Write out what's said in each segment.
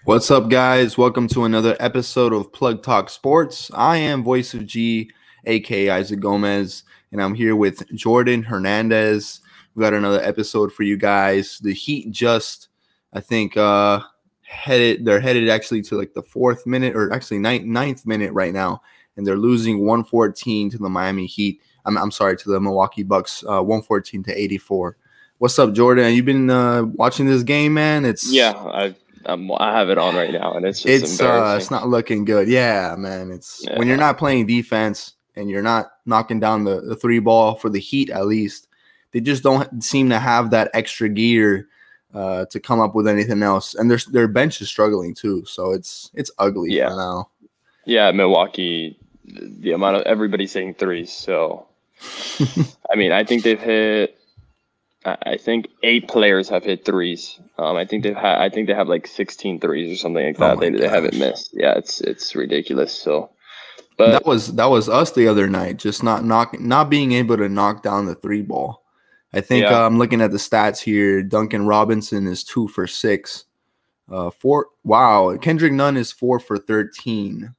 What's up, guys? Welcome to another episode of Plug Talk Sports. I am Voice of G, aka Isaac Gomez, and I'm here with Jordan Hernandez. We got another episode for you guys. The Heat just, I think, they're headed actually to like the fourth minute, or actually ninth minute right now, and they're losing 114 to the Miami Heat. I'm sorry, to the Milwaukee Bucks, 114 to 84. What's up, Jordan? You been watching this game, man? I have it on right now, and it's embarrassing. It's not looking good. Yeah, man. When you're not playing defense and you're not knocking down the three ball for the Heat, at least they just don't seem to have that extra gear to come up with anything else. And their bench is struggling too, so it's ugly for now. Yeah, Milwaukee, the amount of everybody saying threes. So, I mean, I think they've hit. I think 8 players have hit threes. I think they have like 16 threes or something like that. They haven't missed. Yeah, it's ridiculous. So, but that was us the other night, just not being able to knock down the three ball. I think I'm looking at the stats here. Duncan Robinson is 2 for 6. Wow, Kendrick Nunn is 4 for 13.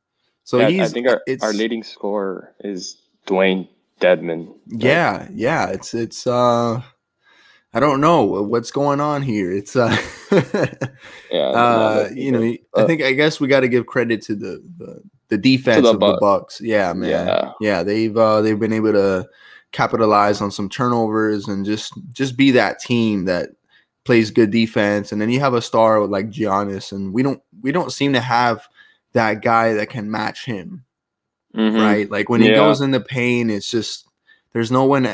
So I think our leading scorer is Dwayne Dedman. Yeah, it's I don't know what's going on here. It's I guess we got to give credit to the defense of the Bucks. Yeah, man. Yeah, they've been able to capitalize on some turnovers and just be that team that plays good defense. And then you have a star like Giannis, and we don't seem to have that guy that can match him. Right? Like when he goes in the paint, it's just there's no one.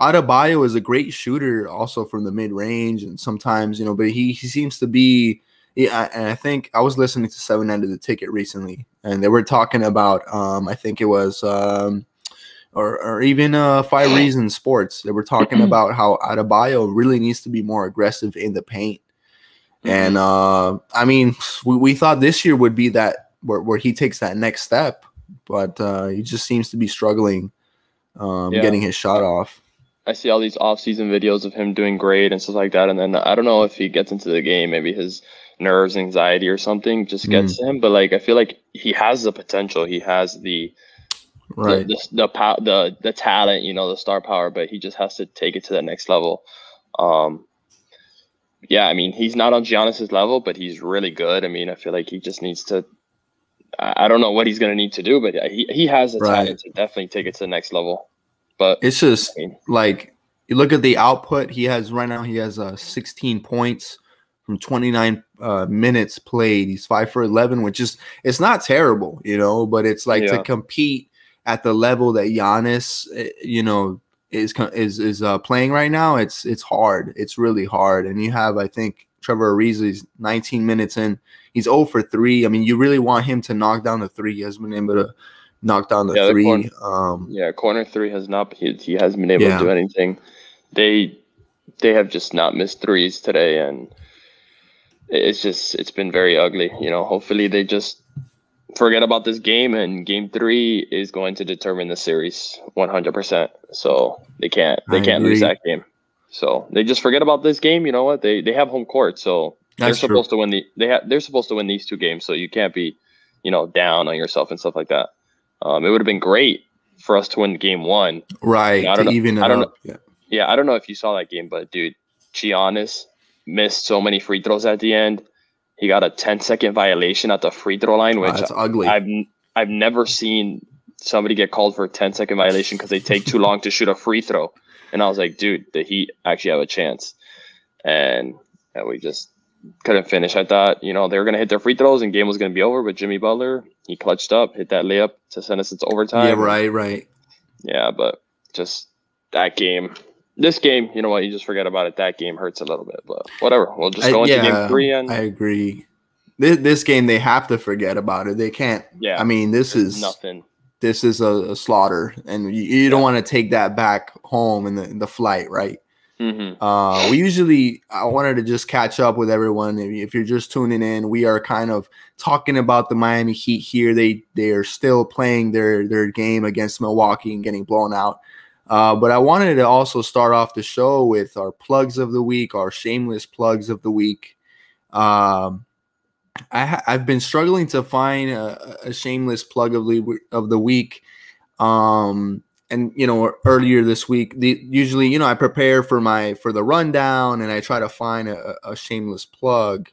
Adebayo is a great shooter also from the mid-range, and sometimes, but he seems to be and I think I was listening to 7 End of the Ticket recently, and they were talking about I think it was or even 5 Reasons Sports. They were talking about how Adebayo really needs to be more aggressive in the paint. And I mean, we thought this year would be that where he takes that next step, but he just seems to be struggling getting his shot off. I see all these off-season videos of him doing great and stuff like that, and then I don't know if he gets into the game, maybe his nerves, anxiety, or something just gets to him. But like, I feel like he has the potential, he has the talent, the star power, but he just has to take it to the next level. Yeah, I mean, he's not on Giannis's level, but he's really good. I mean, I feel like he just needs to. I don't know what he's going to need to do, but he has the talent to definitely take it to the next level. But it's just like you look at the output he has right now. He has 16 points from 29 minutes played. He's 5 for 11, which is it's not terrible, but it's like to compete at the level that Giannis, is playing right now. It's hard. It's really hard. And you have, I think, Trevor Ariza's 19 minutes in. He's 0 for 3. I mean, you really want him to knock down the 3. He hasn't been able to knock down the 3. Corner 3 has not. He hasn't been able to do anything. They have just not missed threes today, and it's been very ugly. Hopefully they just forget about this game, and Game 3 is going to determine the series 100%. So they can't lose that game. So they just forget about this game. You know what? They have home court, so they're supposed to win they're supposed to win these 2 games. So you can't be down on yourself and stuff like that. It would have been great for us to win Game 1. Right. I don't know. Yeah, I don't know if you saw that game, but dude, Giannis missed so many free throws at the end. He got a 10-second violation at the free throw line, which that's ugly. I've never seen somebody get called for a 10-second violation because they take too long to shoot a free throw. And I was like, dude, the Heat actually have a chance. And we just couldn't finish. I thought, they were going to hit their free throws and game was going to be over, but Jimmy Butler, he clutched up, hit that layup to send us into overtime. Yeah, right. Yeah, but just that game. This game, you know what, you just forget about it. That game hurts a little bit, but whatever. We'll just go into Game 3. And I agree. This game, they have to forget about it. They can't. Yeah. I mean, this is nothing. This is a slaughter, and you don't want to take that back home in the flight, right? I wanted to just catch up with everyone. If you're just tuning in, we are kind of talking about the Miami Heat here. They are still playing their game against Milwaukee and getting blown out. But I wanted to also start off the show with our plugs of the week, our shameless plugs of the week. I've been struggling to find a shameless plug of the week. And earlier this week, usually I prepare for the rundown and I try to find a shameless plug.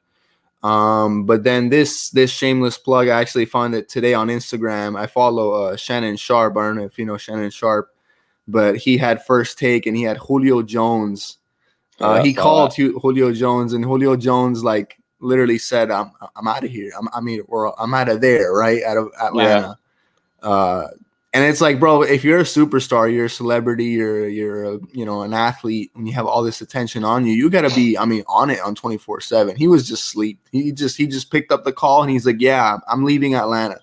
But then this shameless plug, I actually found it today on Instagram. I follow Shannon Sharp. I don't know if you know Shannon Sharp, but he had First Take and he had Julio Jones. He called Julio Jones, and Julio Jones like literally said, "I'm out of here. I'm out of there, right? Out of Atlanta." Yeah. And it's like, bro, if you're a superstar, you're a celebrity, you're an athlete, and you have all this attention on you, you gotta be, on it on 24/7. He was just asleep. He just picked up the call and he's like, "Yeah, I'm leaving Atlanta."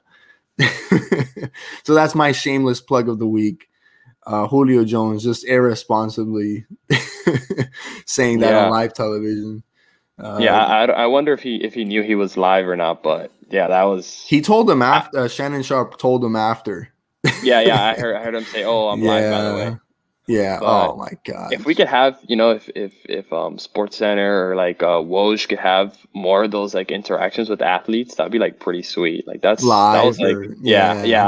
So that's my shameless plug of the week. Julio Jones just irresponsibly saying that on live television. I wonder if he knew he was live or not, but yeah, that was. He told him after. Shannon Sharp told him after. Yeah, I heard him say, "Oh, I'm live, by the way." Yeah. But oh my God. If we could have, if Sports Center or like Woj could have more of those like interactions with athletes, that'd be like pretty sweet. Like that was like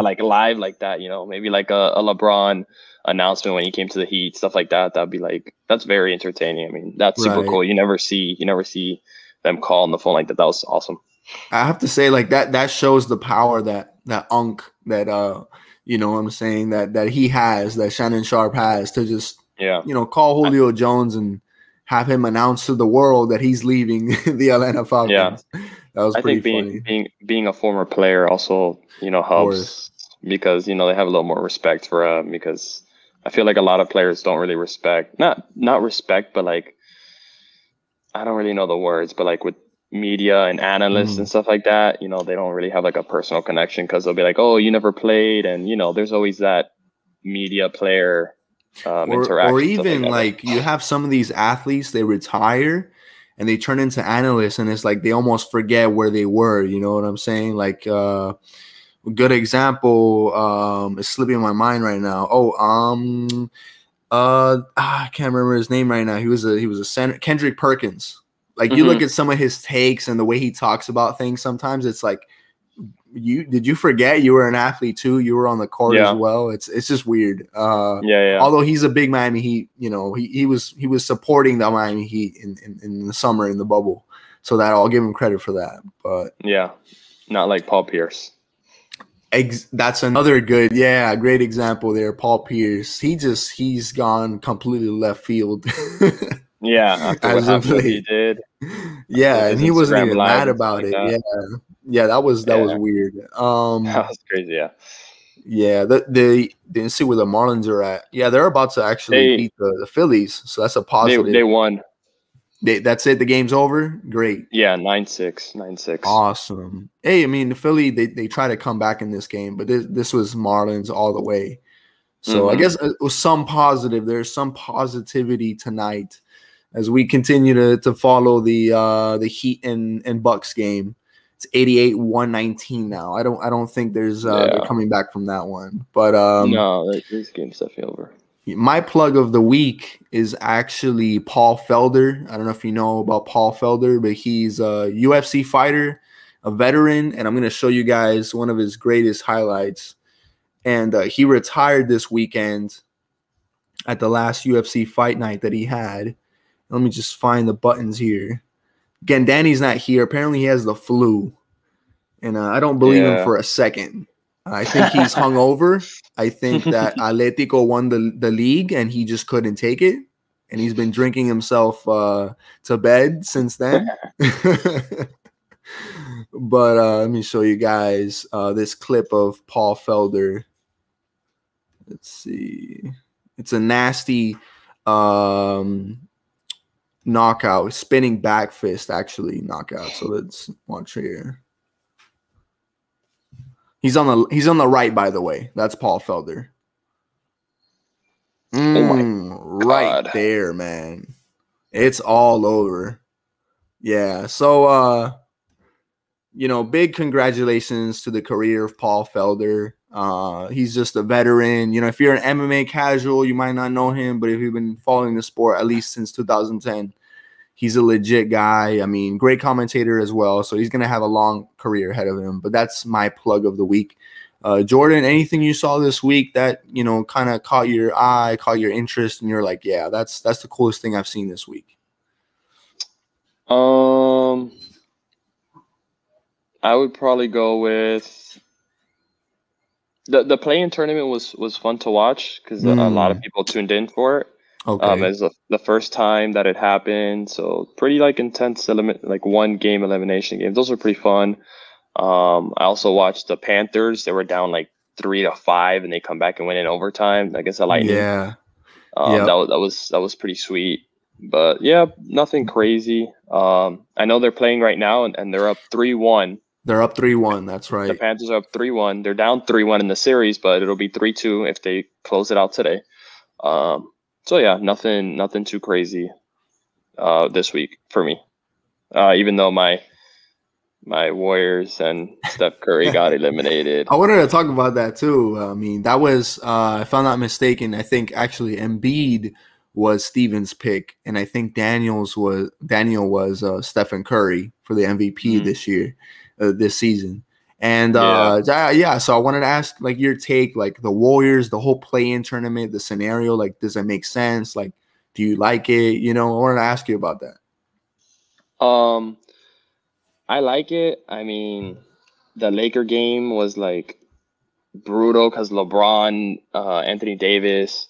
like live like that. Maybe like a LeBron announcement when he came to the Heat, stuff like that. That'd be like, that's very entertaining. That's super cool. You never see them call on the phone like that. That was awesome. I have to say, like that shows the power that Unk that you know what I'm saying, that he has, that Shannon Sharp has, to just call Julio Jones and have him announce to the world that he's leaving the Atlanta Falcons. Yeah. That was pretty funny. Being a former player also, helps, because they have a little more respect for him, because I feel like a lot of players don't really respect, not respect, but like, I don't really know the words, but like with media and analysts and stuff like that, they don't really have like a personal connection, because they'll be like, "Oh, you never played," and there's always that media player interaction. Or even like you have some of these athletes, they retire and they turn into analysts, and it's like they almost forget where they were. You know what I'm saying? Like a good example is slipping my mind right now. I can't remember his name right now. He was a center, Kendrick Perkins. Like you look at some of his takes and the way he talks about things, sometimes it's like, did you forget you were an athlete too? You were on the court as well. It's just weird. Although he's a big Miami Heat, he was supporting the Miami Heat in the summer in the bubble. So that I'll give him credit for that. But not like Paul Pierce. That's another great example there. Paul Pierce. He's gone completely left field. After what he did. And he wasn't even mad about it. That was weird. That was crazy. Didn't see where the Marlins are at. They're about to actually beat the Phillies, so that's a positive. They won. That's it. The game's over. Great. 9-6. Awesome. Hey, the Philly, they try to come back in this game, but this was Marlins all the way. So I guess it was some positive. There's some positivity tonight as we continue to follow the Heat and Bucks game. It's 88-119 now. I don't think there's they're coming back from that one. But no, this game's definitely over. My plug of the week is actually Paul Felder. I don't know if you know about Paul Felder, but he's a UFC fighter, a veteran, and I'm going to show you guys one of his greatest highlights. And he retired this weekend at the last UFC fight night that he had. Let me just find the buttons here. Again, Danny's not here. Apparently he has the flu, and I don't believe him for a second. I think he's hungover. I think that Atletico won the league and he just couldn't take it. And he's been drinking himself to bed since then. But let me show you guys this clip of Paul Felder. Let's see. It's a nasty knockout. Spinning back fist, actually, knockout. So let's watch here. He's on the right, by the way. That's Paul Felder. Right there, man. It's all over. Yeah. So big congratulations to the career of Paul Felder. He's just a veteran. If you're an MMA casual, you might not know him, but if you've been following the sport at least since 2010, He's a legit guy. I mean, great commentator as well. So he's going to have a long career ahead of him. But that's my plug of the week. Jordan, anything you saw this week that, you know, kind of caught your eye, caught your interest, and you're like, yeah, that's the coolest thing I've seen this week? I would probably go with the play-in tournament was fun to watch because a lot of people tuned in for it. Okay. It's the first time that it happened, so pretty like intense like 1-game elimination games. Those were pretty fun. I also watched the Panthers. They were down like 3-5, and they come back and win in overtime against the Lightning. Yeah, that was pretty sweet. But yeah, nothing crazy. I know they're playing right now, and they're up 3-1. They're up 3-1. That's right. The Panthers are up 3-1. They're down 3-1 in the series, but it'll be 3-2 if they close it out today. So yeah, nothing too crazy this week for me. Even though my Warriors and Steph Curry got eliminated. I wanted to talk about that too. I mean, that was, if I'm not mistaken, I think actually Embiid was Steven's pick, and I think Daniel was Stephen Curry for the MVP this season. And so I wanted to ask like your take, like the Warriors, the whole play-in tournament, the scenario, like does it make sense? Like, do you like it? You know, I wanted to ask you about that. I like it. I mean, the Laker game was like brutal because LeBron, Anthony Davis,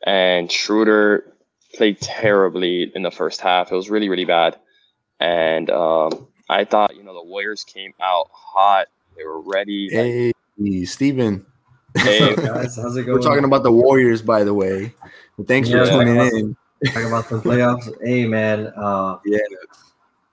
and Schroeder played terribly in the first half. It was really, really bad. And I thought, you know, the Warriors came out hot. They were ready. Hey, Steven. Hey, guys. How's it going? We're talking about the Warriors, by the way. Thanks for tuning in. Talking about the playoffs. Hey, man. Yeah.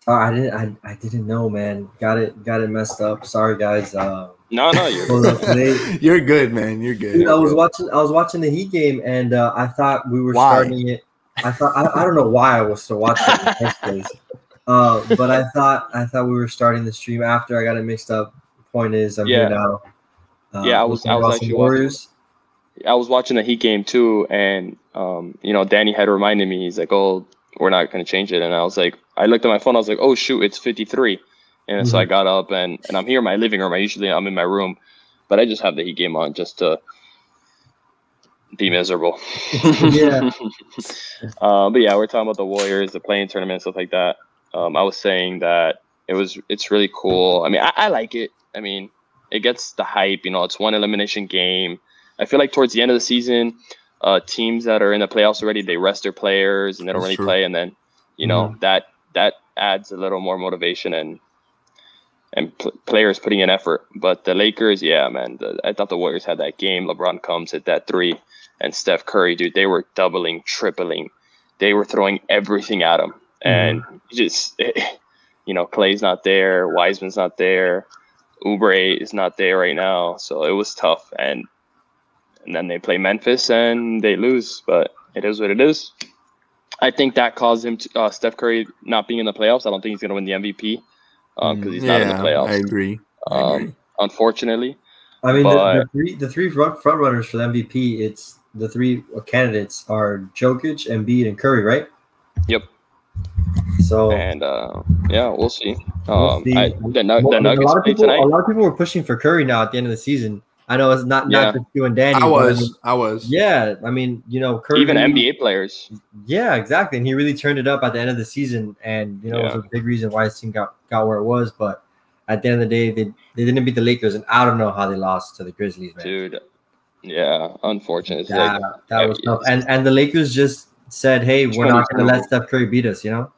I didn't know, man. Got it messed up. Sorry, guys. No, you're good, man. You're good. Dude, I was watching the Heat game, and I thought we were starting it. I don't know why I was still watching it in the first place. But I thought we were starting the stream after. I got it mixed up. Point is, I'm here now. I was actually Warriors. I was watching the Heat game too, and you know, Danny had reminded me. He's like, "Oh, we're not going to change it," and I was like, I looked at my phone. I was like, "Oh shoot, it's 53," and so I got up and I'm here in my living room. I'm in my room, but I just have the Heat game on just to be miserable. Yeah. But yeah, we're talking about the Warriors, the play-in tournament, stuff like that. I was saying that it's really cool. I mean, I like it. I mean, it gets the hype. You know, it's one elimination game. I feel like towards the end of the season, teams that are in the playoffs already, they rest their players and they don't really play, and then you know that adds a little more motivation and players putting in effort. But the Lakers, yeah, man, I thought the Warriors had that game. LeBron comes, hit that 3, and Steph Curry, dude, they were doubling, tripling, they were throwing everything at him, and just you know, Clay's not there, Wiseman's not there, Oubre is not there right now, so it was tough. And then they play Memphis and they lose, but it is what it is. I think that caused him to, Steph Curry not being in the playoffs. I don't think he's going to win the MVP because he's not in the playoffs. I agree. Unfortunately. I mean, the three front runners for the MVP, it's the 3 candidates are Jokic, Embiid, and Curry, right? Yep. So and yeah, we'll see. The Nuggets play tonight. A lot of people were pushing for Curry now at the end of the season. I know it's not just you and Danny. I was. Yeah, I mean, you know, Curry, even NBA players. Yeah, exactly, and he really turned it up at the end of the season, and you know, it was a big reason why his team got where it was. But at the end of the day, they didn't beat the Lakers, and I don't know how they lost to the Grizzlies, man. Dude, yeah, unfortunate. That was tough, and the Lakers just said, "Hey, we're not going to let Steph Curry beat us," you know,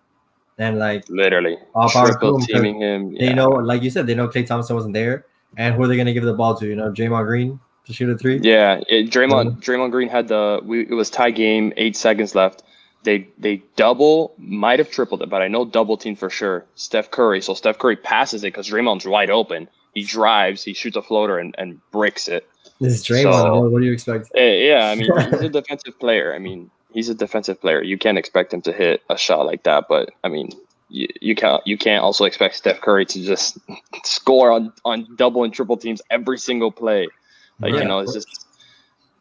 and like literally triple teaming him. They know, like you said, they know Klay Thompson wasn't there. And who are they going to give the ball to? You know, Draymond Green to shoot a 3? Yeah, Draymond Green had it was tie game, 8 seconds left. They might have tripled it, but I know double team for sure. Steph Curry. So Steph Curry passes it because Draymond's wide open. He drives, he shoots a floater and bricks it. This is Draymond. So, what do you expect? Yeah, I mean, he's a defensive player. You can't expect him to hit a shot like that, but I mean, you can't also expect Steph Curry to just score on double and triple teams every single play. Like, you know, it's just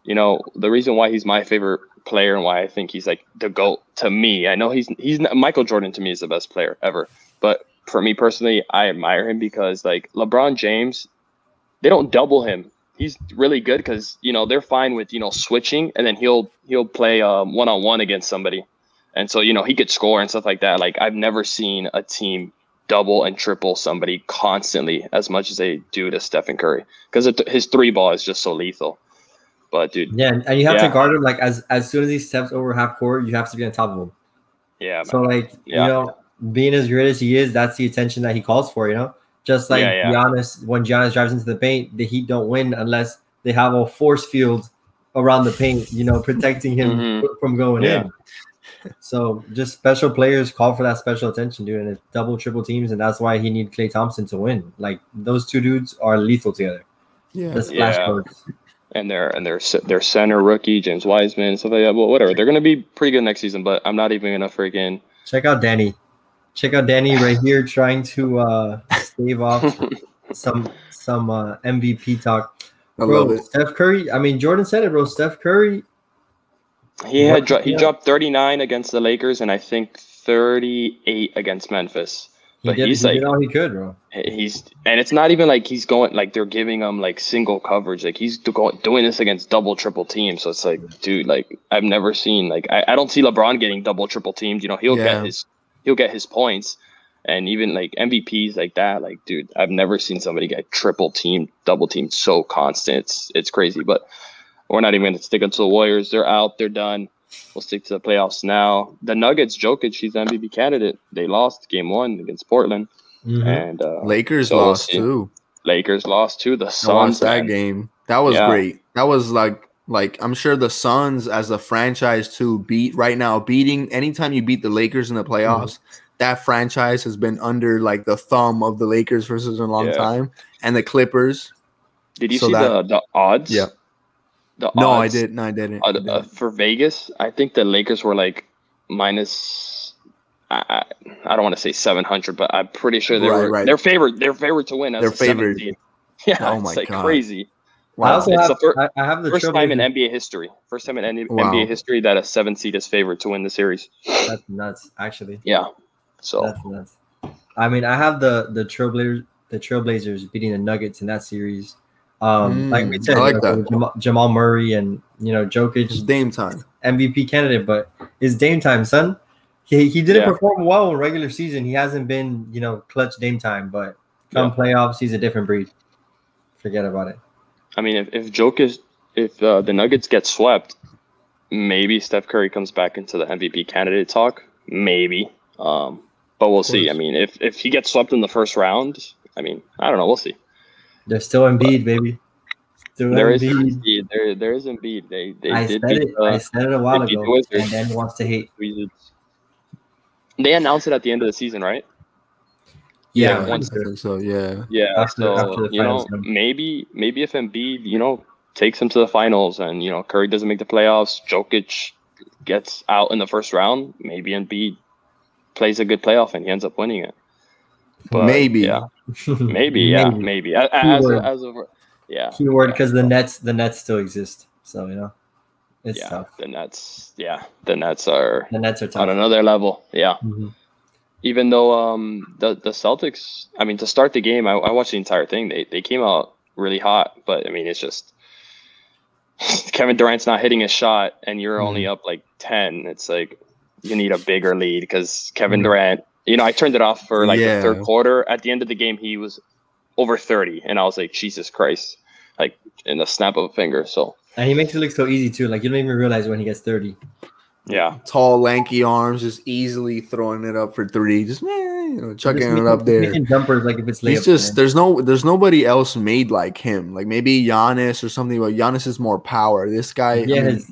you know, the reason why he's my favorite player and why I think he's like the GOAT to me. I know he's not, Michael Jordan to me is the best player ever, but for me personally, I admire him because like LeBron James, they don't double him. He's really good because, you know, they're fine with, you know, switching, and then he'll play one-on-one against somebody. And so, you know, he could score and stuff like that. Like, I've never seen a team double and triple somebody constantly as much as they do to Stephen Curry, because his 3-ball is just so lethal. But, dude. Yeah, and you have to guard him, like, as soon as he steps over half court, you have to be on top of him. Yeah. So, like, you know, being as great as he is, that's the attention that he calls for, you know? Just like Giannis, when Giannis drives into the paint, the Heat don't win unless they have a force field around the paint, you know, protecting him from going in. So just special players call for that special attention, dude, and it's double, triple teams, and that's why he needs Klay Thompson to win. Like, those two dudes are lethal together. Yeah, the splash codes. And their center rookie James Wiseman and stuff like that. Well, whatever, they're gonna be pretty good next season, but I'm not even gonna freaking check out Danny. Check out Danny right here trying to stave off some MVP talk. I love it. Steph Curry. I mean, Jordan said it, bro. Steph Curry. He dropped 39 against the Lakers, and I think 38 against Memphis. But he did all he could, bro. And it's not even like he's going like they're giving him like single coverage. Like, he's doing this against double, triple teams. So it's like, dude, like, I've never seen, like, I don't see LeBron getting double, triple teamed. You know, he'll get his points, and even like MVPs like that. Like, dude, I've never seen somebody get triple teamed, double teamed so constant. It's crazy. But we're not even going to stick into the Warriors. They're out. They're done. We'll stick to the playoffs now. The Nuggets, Jokic, he's the MVP candidate. They lost game 1 against Portland, and Lakers lost too. Lakers lost too. The Suns, I watched that game. That was great. That was like I'm sure the Suns as a franchise too beating anytime you beat the Lakers in the playoffs, that franchise has been under like the thumb of the Lakers for such a long time, and the Clippers. Did you see the odds? Yeah. No, I didn't. I didn't. For Vegas, I think the Lakers were like minus. I don't want to say 700, but I'm pretty sure they're favored. They're favored to win. They're favored. Yeah, oh my God. Crazy. Wow. I have the first time in NBA history. First time in NBA history that a 7 seed is favored to win the series. That's nuts, actually. Yeah. So that's nuts. I mean, I have the Trailblazers beating the Nuggets in that series. Like we said, Jamal Murray and, you know, Jokic. It's Dame time. MVP candidate, but it's Dame time, son. He didn't perform well in regular season. He hasn't been, you know, clutch Dame time, but come playoffs, he's a different breed. Forget about it. I mean, if the Nuggets get swept, maybe Steph Curry comes back into the MVP candidate talk. Maybe. But we'll see. I mean, if he gets swept in the first round, I mean, I don't know. We'll see. There's still Embiid, baby. There is Embiid. There is Embiid. I said it a while ago, and then wants to hate. They announced it at the end of the season, right? Yeah, I think so. Yeah. Yeah. After you know, maybe if Embiid, you know, takes him to the finals, and, you know, Curry doesn't make the playoffs, Jokic gets out in the first round, maybe Embiid plays a good playoff and he ends up winning it. But, maybe. Maybe. Keyword, because the Nets still exist. So, you know, it's tough. The Nets are tough on another level. Yeah. Mm-hmm. Even though the Celtics, I mean, to start the game, I watched the entire thing. They came out really hot, but I mean, it's just Kevin Durant's not hitting a shot, and you're only up like 10. It's like you need a bigger lead because Kevin Durant. You know, I turned it off for like the third quarter. At the end of the game, he was over 30, and I was like, Jesus Christ, like in the snap of a finger. So, and he makes it look so easy too. Like, you don't even realize when he gets 30. Yeah, tall, lanky arms, just easily throwing it up for 3, just chucking it up there. Making jumpers like if it's layup. He's just there's nobody else made like him. Like maybe Giannis or something, but Giannis is more power. This guy,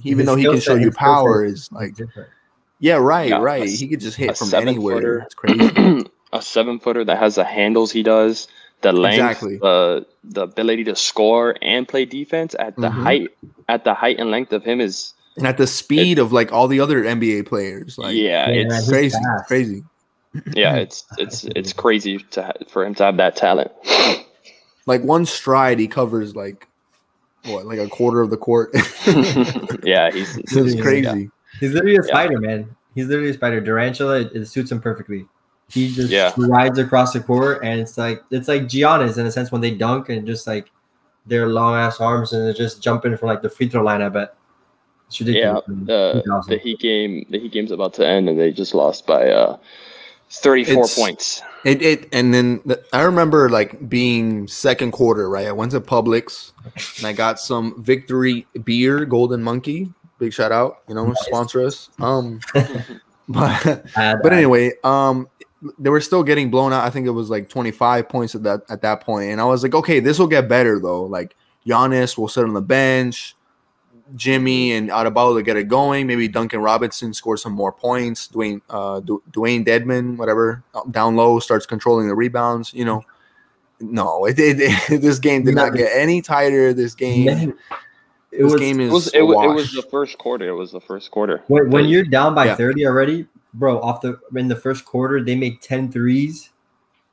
even though he can show you power, is like different. Yeah, right. He could just hit from anywhere. It's crazy. A 7-footer that has the handles he does, the length, the ability to score and play defense at the height and length of him is, and at the speed of like all the other NBA players. Like, it's crazy. Crazy. Yeah, it's crazy for him to have that talent. Like one stride, he covers like like a quarter of the court. Yeah, he's crazy. Yeah. He's literally a spider, man. He's literally a spider. Durantula, it suits him perfectly. He just rides across the court, and it's like Giannis in a sense when they dunk and just like their long ass arms and they're just jumping from like the free throw line. I bet it's ridiculous. Yeah, the Heat game's about to end, and they just lost by 34 points. And then I remember like being second quarter, right? I went to Publix and I got some Victory beer, Golden Monkey. Big shout out, sponsor us. But anyway, they were still getting blown out. I think it was like 25 points at that point, and I was like, okay, this will get better though. Like Giannis will sit on the bench, Jimmy and Adebayo to get it going. Maybe Duncan Robinson scores some more points. Dwayne Dedmon, whatever, down low starts controlling the rebounds. No, this game did not get any tighter. This game. It was the first quarter. It was the first quarter. When you're down by 30 already, bro, in the first quarter, they make 10 threes.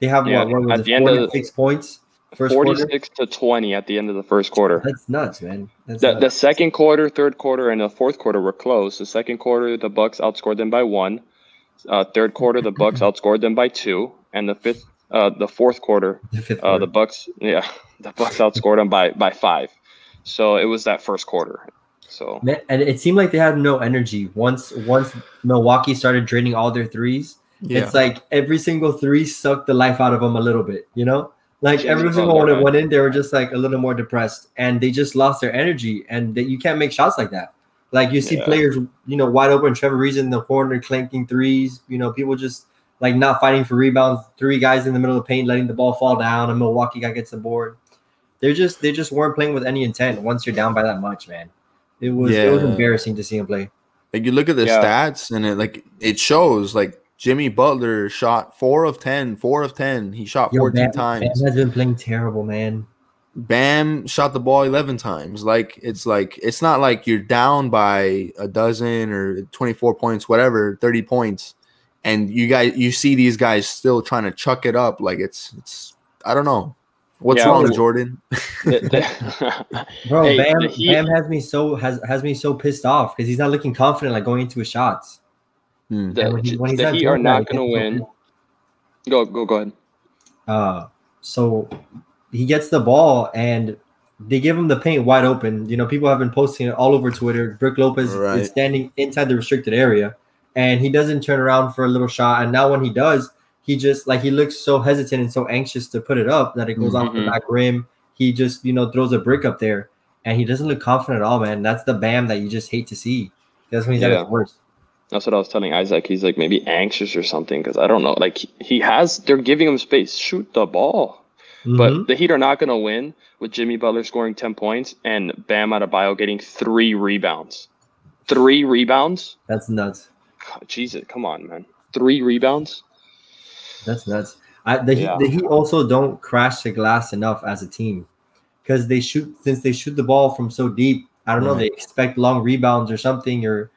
They have what was it, 46 points? 46 to 20 at the end of the first quarter. That's nuts, man. The second quarter, third quarter, and the fourth quarter were close. The second quarter, the Bucks outscored them by 1. Third quarter, the Bucks outscored them by 2, and the fourth quarter, the Bucks outscored them by 5. So it was that first quarter. So and it seemed like they had no energy once Milwaukee started draining all their threes. Yeah. It's like every single three sucked the life out of them a little bit, Like every single one that went in, they were just like a little more depressed, and they just lost their energy. And you can't make shots like that. Like you see players, wide open. Trevor Ariza in the corner clanking threes. People just like not fighting for rebounds. 3 guys in the middle of the paint, letting the ball fall down, and Milwaukee guy gets the board. They just weren't playing with any intent. Once you're down by that much, man, it was embarrassing to see him play. Like you look at the stats, and it shows like. Jimmy Butler shot 4 of 10. He shot 14 times. Bam has been playing terrible, man. Bam shot the ball 11 times. It's not like you're down by a dozen or 24 points, whatever, 30 points, and you see these guys still trying to chuck it up. Like it's I don't know. What's wrong, Jordan? Bro, Bam has me so pissed off because he's not looking confident like going into his shots. The Heat are not going to win. Go ahead. So he gets the ball and they give him the paint wide open. People have been posting it all over Twitter. Brook Lopez is standing inside the restricted area, and he doesn't turn around for a little shot. And now when he does, he just he looks so hesitant and so anxious to put it up that it goes off the back rim. He just throws a brick up there, and he doesn't look confident at all, man. That's the Bam that you just hate to see. That's when he's at his worst. That's what I was telling Isaac. He's like maybe anxious or something because I don't know. Like they're giving him space. Shoot the ball. But the Heat are not going to win with Jimmy Butler scoring 10 points and Bam Adebayo getting 3 rebounds. 3 rebounds? That's nuts. God, Jesus, come on, man. 3 rebounds? That's nuts. The Heat also don't crash the glass enough as a team because since they shoot the ball from so deep. I don't know. They expect long rebounds or something or.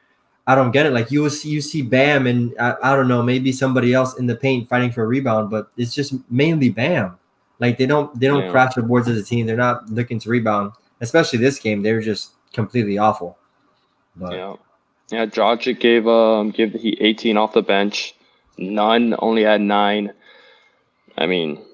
I don't get it. Like you see Bam and I don't know, maybe somebody else in the paint fighting for a rebound, but it's just mainly Bam. Like they don't crash the boards as a team. They're not looking to rebound, especially this game. They were just completely awful. But. Yeah. Dragic gave the Heat 18 off the bench. Nunn only had 9. I mean,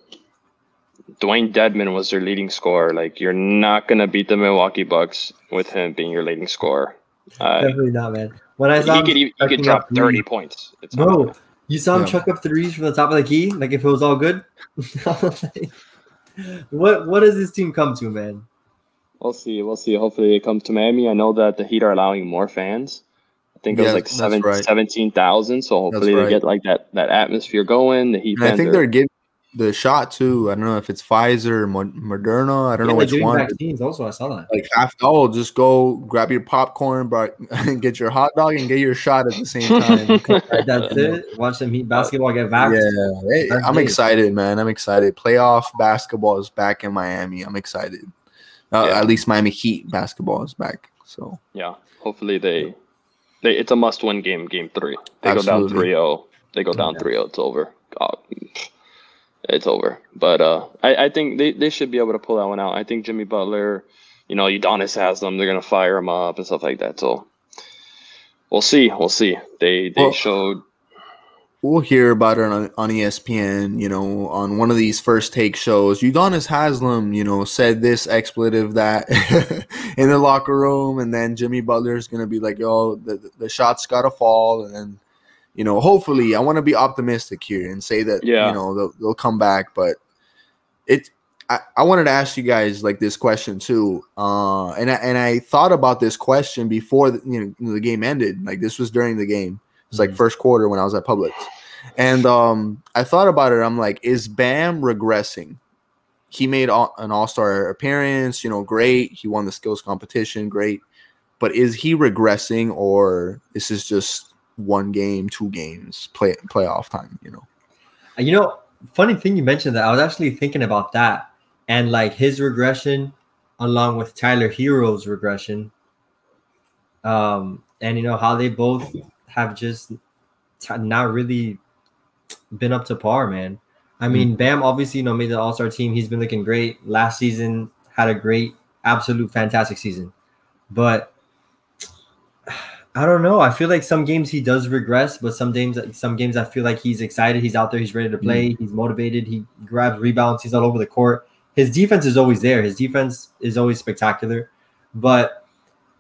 Dwayne Dedmon was their leading scorer. Like you're not gonna beat the Milwaukee Bucks with him being your leading scorer. Definitely not, man. When I saw he could drop 30 points. Bro, you saw him chuck up threes from the top of the key, like if it was all good. What does this team come to, man? We'll see. Hopefully it comes to Miami. I know that the Heat are allowing more fans. I think it was like 17,000. So hopefully they get like that atmosphere going. The Heat fans. I think they're getting the shot too. I don't know if it's Pfizer or Moderna. I don't know which one. Vaccines also, I saw that. Like just go grab your popcorn, and get your hot dog and get your shot at the same time. That's it. Watch them Heat basketball get vaccinated. Yeah, I'm excited, man. I'm excited. Playoff basketball is back in Miami. I'm excited. At least Miami Heat basketball is back. So hopefully it's a must-win game. Game 3. They go down 3-0. It's over. God. It's over. But I think they should be able to pull that one out. I think Jimmy Butler Udonis has them. They're gonna fire him up and stuff like that. So we'll see. They showed. We'll hear about it on ESPN, on one of these first take shows. Udonis Haslem, said this expletive that in the locker room, and then Jimmy Butler's going to be like, yo, the shot's got to fall. And then, hopefully, I want to be optimistic here and say that, they'll come back. But I wanted to ask you guys like this question too. And I thought about this question before the game ended. Like this was during the game. It's like first quarter when I was at Publix. And I thought about it. I'm like, is Bam regressing? He made an all-star appearance, great. He won the skills competition, great. But is he regressing, or is this just 1 game, 2 games, playoff time, Funny thing you mentioned that. I was actually thinking about that. And like his regression along with Tyler Hero's regression. And how they both have just not really been up to par, man. I mean, Bam obviously, made the All-Star team. He's been looking great. Last season had a great, absolute fantastic season. But I don't know. I feel like some games he does regress, but some games I feel like he's excited. He's out there. He's ready to play. He's motivated. He grabs rebounds. He's all over the court. His defense is always there. His defense is always spectacular. But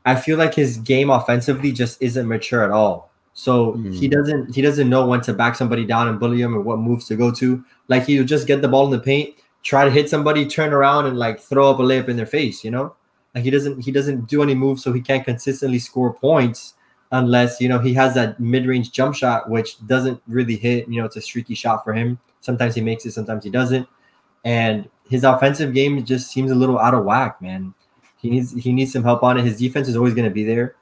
I feel like his game offensively just isn't mature at all. So he doesn't know when to back somebody down and bully him or what moves to go to. Like he'll just get the ball in the paint, try to hit somebody, turn around and like throw up a layup in their face, Like he doesn't do any moves, so he can't consistently score points unless, he has that mid-range jump shot, which doesn't really hit. It's a streaky shot for him. Sometimes he makes it, sometimes he doesn't. And his offensive game just seems a little out of whack, man. He needs some help on it. His defense is always going to be there,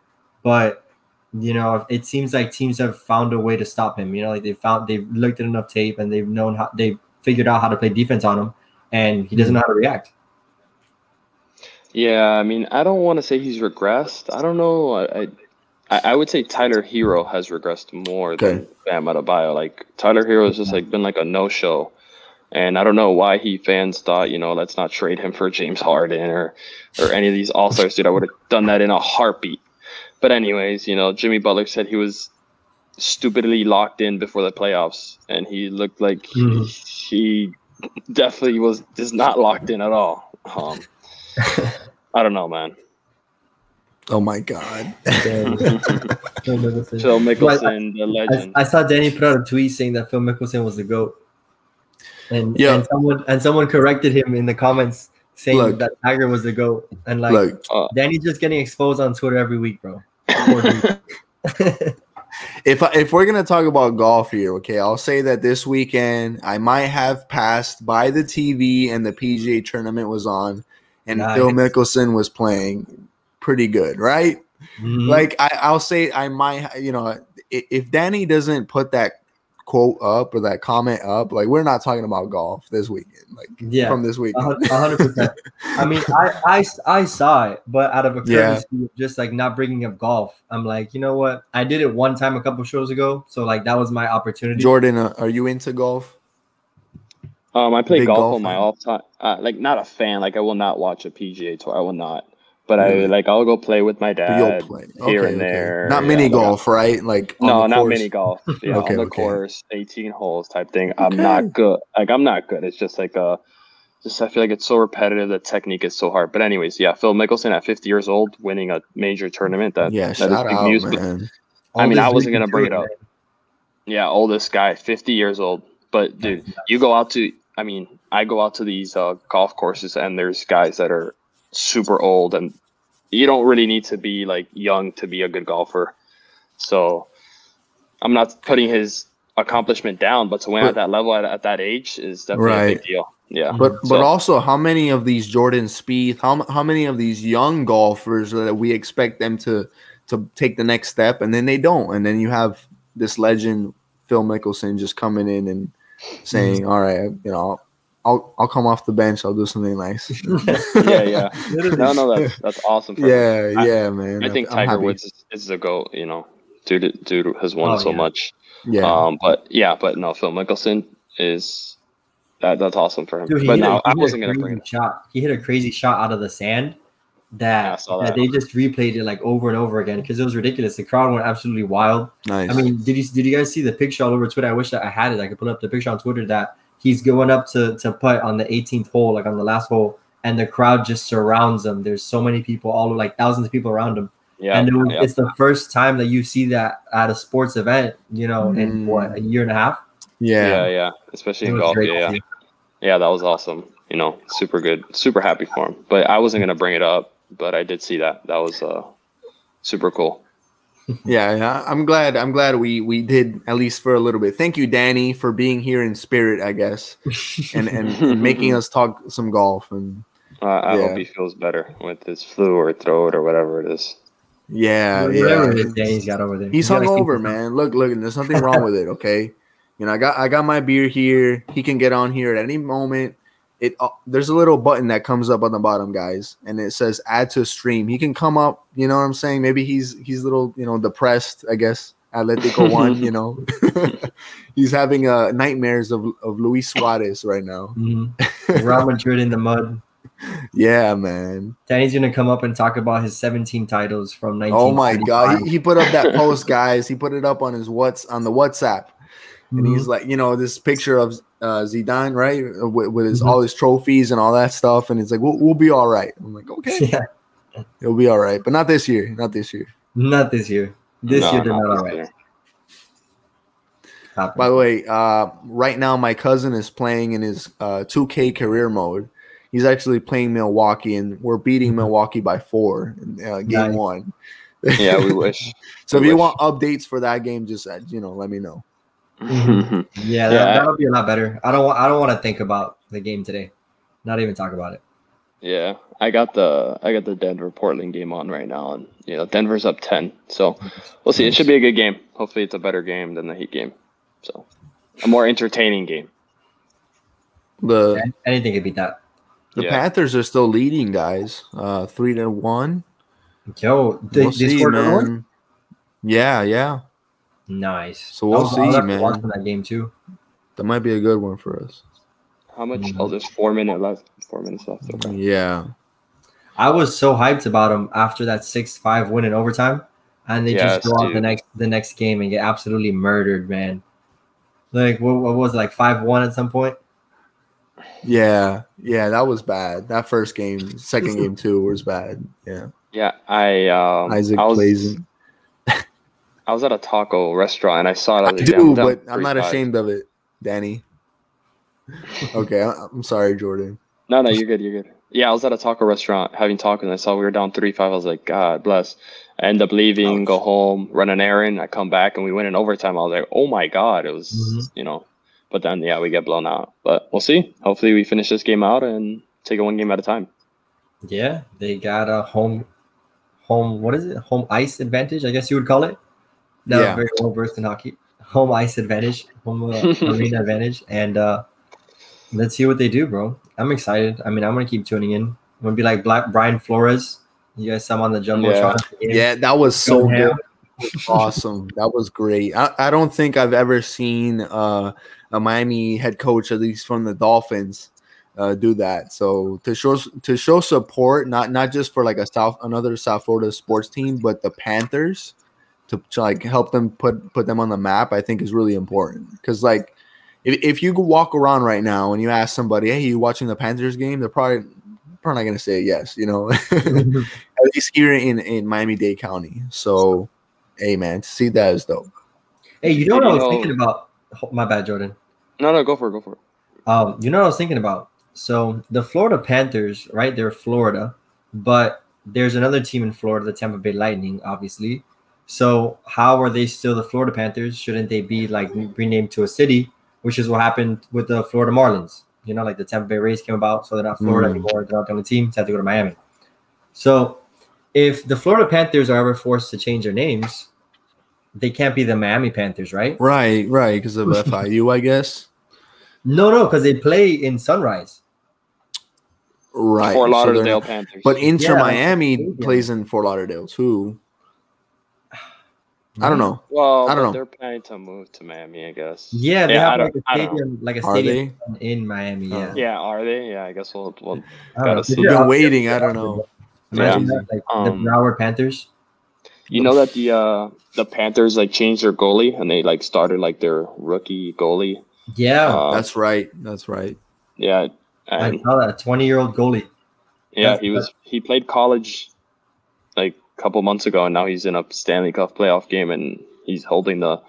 but it seems like teams have found a way to stop him. Like they've looked at enough tape and they've figured out how to play defense on him, and he doesn't know how to react. Yeah, I mean, I don't want to say he's regressed. I don't know. I would say Tyler Hero has regressed more than Bam Adebayo. Like Tyler Hero has just been like a no-show. And I don't know why fans thought, let's not trade him for James Harden or any of these all-stars, dude. I would have done that in a heartbeat. But anyways, Jimmy Butler said he was stupidly locked in before the playoffs, and he looked like he definitely is not locked in at all. I don't know, man. Oh my God. Phil Mickelson, the legend. I saw Danny put out a tweet saying that Phil Mickelson was the GOAT. And someone corrected him in the comments saying that Tiger was the GOAT. And Danny's just getting exposed on Twitter every week, bro. If we're gonna talk about golf here, okay, I'll say that this weekend I might have passed by the TV and the PGA tournament was on, and Phil Mickelson was playing pretty good, right? Like I'll say I might, if Danny doesn't put that quote up or that comment up, like we're not talking about golf this weekend, from this weekend. 100%. I mean, I saw it, but out of a courtesy of just like not bringing up golf, I'm like, you know what? I did it one time a couple shows ago, so like that was my opportunity. Jordan, are you into golf? I play golf on my off time. Like not a fan. Like I will not watch a PGA tour. I will not. But I'll go play with my dad here and there. Not mini golf, right? Like not mini golf. Yeah, on the course, 18 holes type thing. I'm not good. Like I'm not good. It's just like I feel like it's so repetitive. The technique is so hard. But anyways, Phil Mickelson at 50 years old winning a major tournament. That is big news. Man. I mean, I wasn't gonna bring it up. Yeah, oldest guy, 50 years old. But dude, you go out to. I mean, I go out to these golf courses and there's guys that are super old, and you don't really need to be like young to be a good golfer. So I'm not putting his accomplishment down, but to win at that level at that age is definitely a big deal. Yeah. But also, how many of these Jordan Spieth, how many of these young golfers that we expect them to take the next step, and then they don't, and then you have this legend Phil Mickelson just coming in and saying, "All right, I'll come off the bench. I'll do something nice." Yeah. No, that's awesome. For him. Man. I think Tiger Woods is the GOAT. Dude has won so much. Yeah. But no, Phil Mickelson is that's awesome for him. Dude, I wasn't gonna bring it. He hit a crazy shot out of the sand, that they just replayed it like over and over again because it was ridiculous. The crowd went absolutely wild. Nice. I mean, did you guys see the picture all over Twitter? I wish that I had it. I could put up the picture on Twitter that he's going up to putt on the 18th hole, like on the last hole, and the crowd just surrounds him. There's so many people, all like thousands of people around him. Yeah, and it's the first time that you see that at a sports event, in what, a year and a half? Yeah. Especially in golf. Yeah, that was awesome. Super good, super happy for him. But I wasn't gonna bring it up, but I did see that. That was super cool. Yeah, I'm glad we did at least for a little bit. Thank you, Danny, for being here in spirit, I guess, and making us talk some golf. And I hope he feels better with his flu or throat or whatever it is. Whatever it is Danny's got over there. He's hungover, man. Look, there's nothing wrong with it. Okay, I got my beer here. He can get on here at any moment. There's a little button that comes up on the bottom, guys, and it says add to stream. He can come up, you know what I'm saying? Maybe he's a little, depressed, I guess. Atletico won, He's having nightmares of Luis Suarez right now. Real Madrid in the mud. Yeah, man. Danny's gonna come up and talk about his 17 titles from 19. Oh my God, he put up that post, guys. He put it up on the WhatsApp. And he's like, this picture of Zidane, right, with all his trophies and all that stuff, and it's like, we'll be all right. I'm like, okay, it'll be all right, but not this year. This year, they're not all right. By the way, right now my cousin is playing in his 2K career mode. He's actually playing Milwaukee, and we're beating Milwaukee by 4 in game 1. Yeah, we wish. So if you want updates for that game, just let me know. Yeah, that'll be a lot better. I don't want to think about the game today. Not even talk about it. Yeah, I got the Denver Portland game on right now, and Denver's up 10. So we'll see. It should be a good game. Hopefully, it's a better game than the Heat game. So a more entertaining game. Anything could beat that. The Panthers are still leading, guys. 3-1. Yo, they scored one. Yeah. Nice. So we'll see, man. Watching that game too. That might be a good one for us. How much? Oh, there's 4 minutes left. 4 minutes left. Okay. Yeah. I was so hyped about them after that 6-5 win in overtime, and they just go out the next game and get absolutely murdered, man. Like what was it, like 5-1 at some point? Yeah, that was bad. That first game, second game too, was bad. Yeah. Yeah, Isaac Blazin. I was at a taco restaurant and I saw it. But I'm not ashamed of it, Danny. Okay, I'm sorry, Jordan. No, you're good. You're good. Yeah, I was at a taco restaurant having tacos and I saw we were down 3-5. I was like, God bless. I end up leaving, go home, run an errand. I come back and we win in overtime. I was like, oh my God. It was, but then, we get blown out. But we'll see. Hopefully we finish this game out and take it one game at a time. Yeah, they got a home, what is it? Home ice advantage, I guess you would call it. No, very well versed in hockey. Home ice advantage, home arena advantage, and let's see what they do, bro. I'm excited. I mean, I'm gonna keep tuning in. I'm gonna be like Brian Flores. You guys saw him on the jumbotron. Yeah, that was so good. Awesome. That was great. I don't think I've ever seen a Miami head coach, at least from the Dolphins, do that. So to show support, not just for like another South Florida sports team, but the Panthers. To like help them put them on the map, I think is really important. Because like if you walk around right now and you ask somebody, hey, you watching the Panthers game? They're probably not going to say yes, at least here in Miami-Dade County. So, hey, man, to see that is dope. Hey, you know what I was thinking about? My bad, Jordan. No, go for it. You know what I was thinking about? So the Florida Panthers, right? They're Florida, but there's another team in Florida, the Tampa Bay Lightning, obviously. So how are they still the Florida Panthers? Shouldn't they be like renamed to a city, which is what happened with the Florida Marlins? Like the Tampa Bay Rays came about, so they're not Florida anymore. They're not the only team. They have to go to Miami. So if the Florida Panthers are ever forced to change their names, they can't be the Miami Panthers, right? Right, because of FIU, I guess. No, because they play in Sunrise. Right. Fort Lauderdale Panthers. But Inter Miami plays in Fort Lauderdale too. I don't know. Well, I don't know. They're planning to move to Miami, I guess. Yeah, they have like a stadium in Miami. Yeah. Yeah, are they? Yeah, I guess we'll gotta see. We've been waiting. I don't know. Imagine that, like the Broward Panthers. You know that the Panthers like changed their goalie and they like started like their rookie goalie. Yeah, that's right. That's right. Yeah, I saw that 20-year-old goalie. Yeah, he played college like a couple months ago, and now he's in a Stanley Cup playoff game, and he's holding the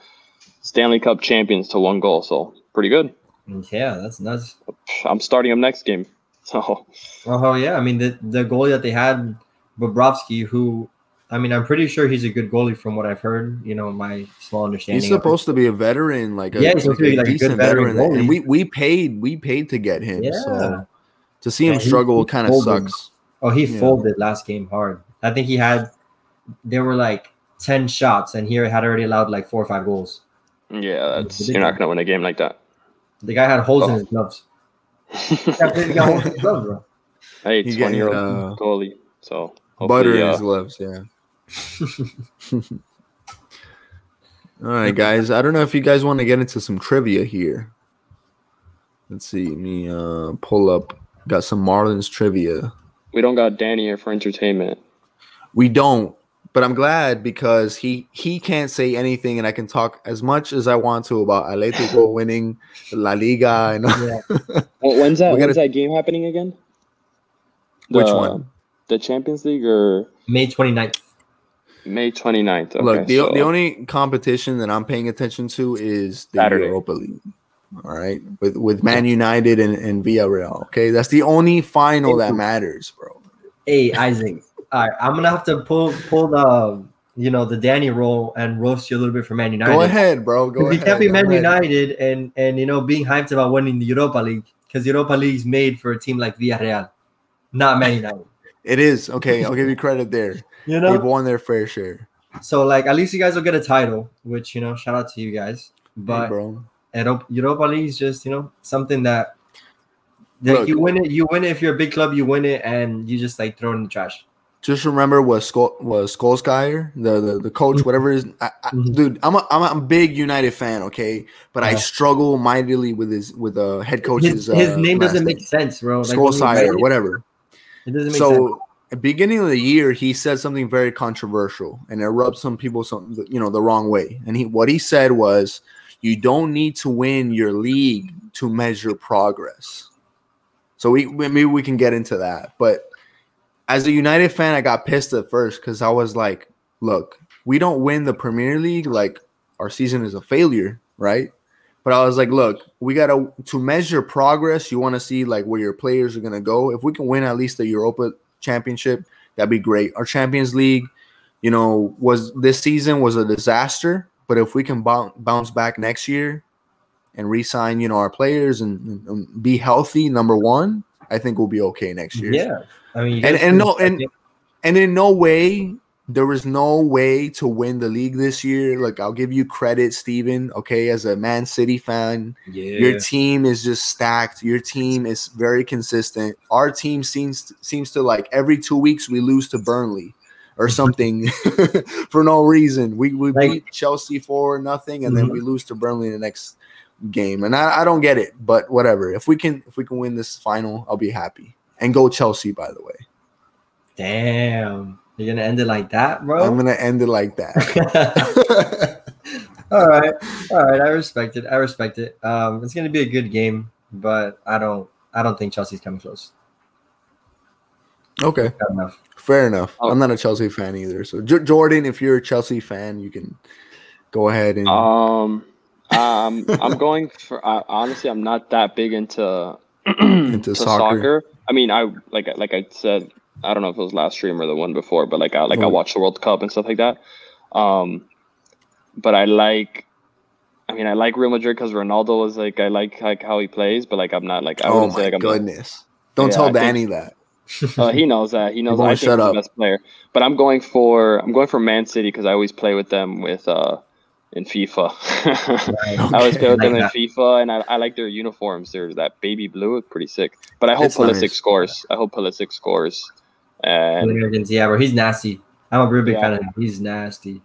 Stanley Cup champions to 1 goal. So pretty good. Yeah, that's nuts. I'm starting him next game. So. Oh yeah, I mean the goalie that they had, Bobrovsky, who. I mean, I'm pretty sure he's a good goalie from what I've heard. You know, my small understanding. He's supposed to be a veteran, like he's supposed to be like a decent veteran. And we paid to get him. Yeah. So to see him struggle kind of sucks. Oh, he folded last game hard. I think there were like 10 shots, and he had already allowed like 4 or 5 goals. Yeah, you're not gonna win a game like that. The guy had holes in his gloves. He got holes in his gloves, bro. Hey, 20-year-old goalie. So. Butter in his gloves, yeah. All right, guys. I don't know if you guys want to get into some trivia here. Let's see. Let me pull up. Got some Marlins trivia. We don't got Danny here for entertainment. We don't, but I'm glad because he can't say anything, and I can talk as much as I want to about Atletico winning La Liga. And when's that game happening again? Which one? The Champions League or May 29th. May 29th. Okay, look, the only competition that I'm paying attention to is the Saturday. Europa League. All right, with Man United and Villarreal. Okay, that's the only final that matters, bro. Hey, Isaac. All right, I'm gonna have to pull the Danny role and roast you a little bit for Man United. Go ahead, bro. Go ahead. You can't be Man United and being hyped about winning the Europa League because Europa League's made for a team like Villarreal, not Man United. It is. Okay, I'll give you credit there. They've won their fair share. So, like, at least you guys will get a title, which, shout out to you guys. But hey, bro. Europa League is just, something that look, you win it. You win it if you're a big club. You win it, and you just, like, throw it in the trash. Just remember what Solskjaer, the coach, whatever it is. Dude, I'm a big United fan, okay? But I struggle mightily with the head coach's his name doesn't make sense, bro. Like, Solskjaer, whatever. It doesn't make sense. So at the beginning of the year, he said something very controversial, and it rubbed some people the wrong way. And what he said was, you don't need to win your league to measure progress. So maybe we can get into that. But as a United fan, I got pissed at first because I was like, look, we don't win the Premier League, like our season is a failure, right? But I was like, look, we got to measure progress. You want to see like where your players are going to go. If we can win at least the Europa Championship, that'd be great. Our Champions League, this season was a disaster. But if we can bounce back next year and re-sign, our players and be healthy, number one, I think we'll be okay next year. Yeah. I mean, in no way, there was no way to win the league this year. Like, I'll give you credit, Steven, okay, as a Man City fan. Yeah. Your team is just stacked. Your team is very consistent. Our team seems to like every 2 weeks we lose to Burnley or something for no reason. We beat Chelsea 4-0, and then we lose to Burnley in the next game. And I don't get it, but whatever. If we can win this final, I'll be happy. And go Chelsea, by the way. Damn. You're going to end it like that, bro? I'm going to end it like that. All right. I respect it. It's going to be a good game, but I don't think Chelsea's coming close. Okay. Fair enough. I'm not a Chelsea fan either. So, Jordan, if you're a Chelsea fan, you can go ahead and. I'm going for. Honestly, I'm not that big into soccer. I mean, I like I said. I don't know if it was last stream or the one before, but I watch the World Cup and stuff like that. But I like Real Madrid because Ronaldo was I like how he plays, but I'm not I wouldn't say I'm goodness. Don't tell Danny that. He knows that. He knows I think he's the best player. But I'm going for Man City because I always play with them in FIFA. Right. I always play with them in FIFA, and I like their uniforms. They're that baby blue. It's pretty sick. But I hope Pulisic scores. And yeah, bro, he's nasty. I'm a real big fan of him. He's nasty.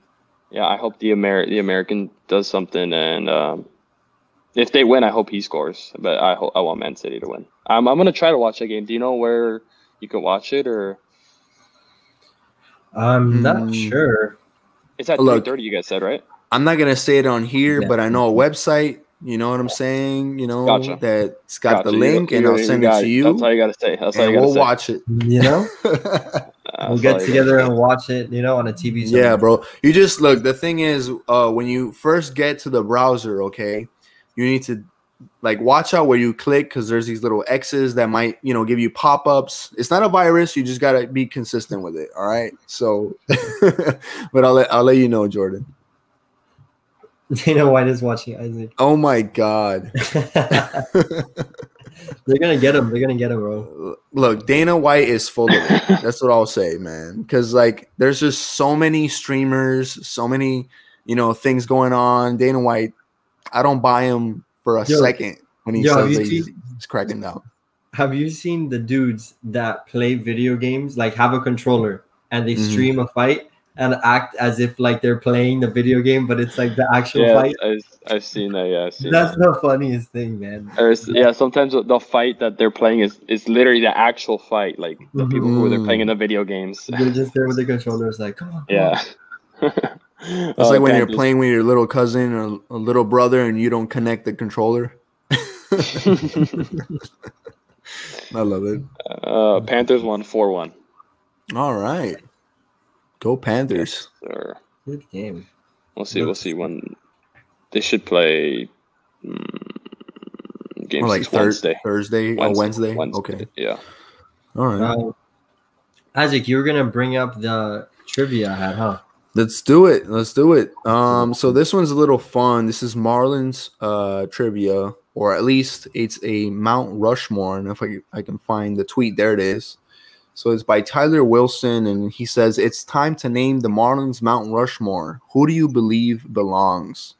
Yeah, I hope the American does something, and if they win, I hope he scores. But I want Man City to win. I'm gonna try to watch that game. Do you know where you could watch it, or? I'm not sure. It's at 3:30. You guys said, right? I'm not gonna say it on here, but I know a website. You know what I'm saying? You know that's got the link, and I'll send it to you. That's all you gotta say. That's all you gotta say. We'll watch it. You know, we'll get together and watch it. You know, on a TV. Somewhere. Yeah, bro. You just look. The thing is, when you first get to the browser, okay, you need to like watch out where you click because there's these little X's that might, you know, give you pop-ups. It's not a virus. You just gotta be consistent with it. All right. So, but I'll let you know, Jordan. Dana White is watching Isaac. Oh my God. They're gonna get him. They're gonna get him, bro. Look, Dana White is full of it. That's what I'll say, man. Because like, there's just so many streamers, so many, you know, things going on. Dana White, I don't buy him for a second when he says that he's cracking down. Have you seen the dudes that play video games, like have a controller and they stream a fight and act as if like they're playing the video game, but it's like the actual fight? I've seen that. Yeah, that's the funniest thing, man. Sometimes the fight that they're playing is literally the actual fight, like the people who they're playing in the video games. They're just there with the controllers, like, come on. It's like when you're playing with your little cousin or a little brother and you don't connect the controller. I love it. Panthers won 4-1. All right. Go Panthers. Yes, good game. We'll see when they should play games like Thursday or Wednesday. Okay. Yeah. All right. Isaac, you were going to bring up the trivia I had, huh? Let's do it. So this one's a little fun. This is Marlins trivia, or at least it's a Mount Rushmore. And if I can find the tweet, there it is. So it's by Tyler Wilson, and he says, it's time to name the Marlins Mount Rushmore. Who do you believe belongs?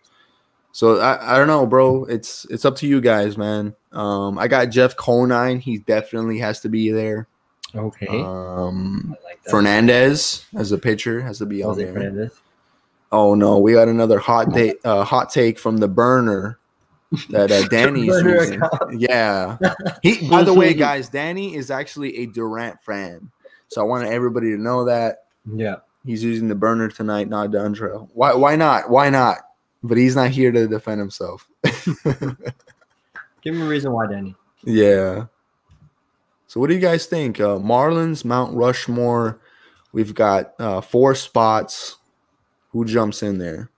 So I don't know, bro. It's up to you guys, man. I got Jeff Conine. He definitely has to be there. Okay. Like Fernandez as a pitcher has to be on there. Fernandez. Oh no, we got another hot take from the burner that Danny's using. Yeah. By the way, guys, Danny is actually a Durant fan. So I want everybody to know that. Yeah. He's using the burner tonight, not Dontrell. Why not? Why not? But he's not here to defend himself. Give me a reason why, Danny. Yeah. So what do you guys think? Marlins, Mount Rushmore. We've got 4 spots. Who jumps in there?